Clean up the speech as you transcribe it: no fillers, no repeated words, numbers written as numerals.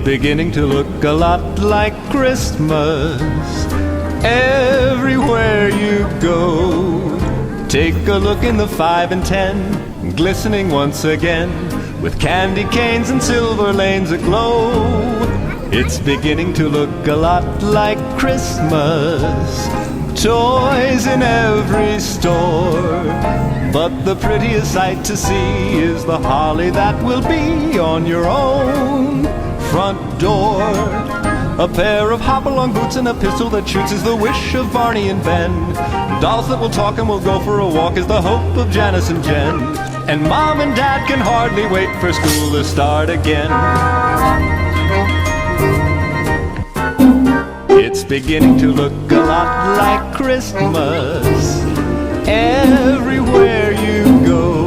beginning to look a lot like Christmas everywhere you go. Take a look in the 5 and 10, glistening once again, with candy canes and silver lanes aglow. It's beginning to look a lot like Christmas, toys in every store. But the prettiest sight to see is the holly that will be on your own front door. A pair of hop-along boots and a pistol that shoots is the wish of Barney and Ben. Dolls that will talk and will go for a walk is the hope of Janice and Jen. And Mom and Dad can hardly wait for school to start again. It's beginning to look a lot like Christmas everywhere you go.